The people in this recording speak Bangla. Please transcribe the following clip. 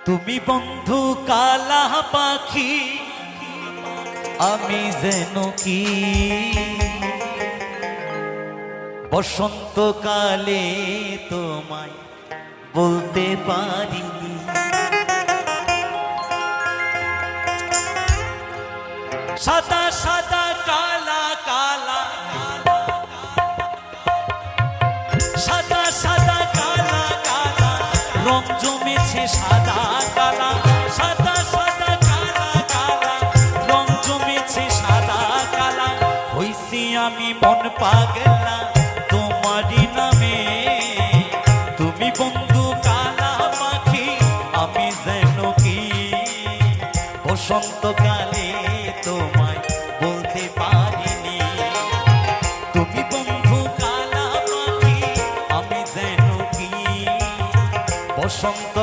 তুমি বন্ধু কালা পাখি, আমি যেন কি বসন্তকালে তোমায় বলতে পারিনি। সাদা সাদা কালা কালা, সাদা সাদা কালা কালা, রং জমেছে সাদা কালা, সাদা সাদা কালা কালা, রং জমেছে সাদা কালা। হইছি আমি মন পাগলা তোমারই নামে, তুমি বন্ধু কালা পাখি, আমি যেন কি বসন্তকালে তোমায় বলতে পারিনি। তুমি বন্ধু কালা পাখি, আমি যেন কি বসন্ত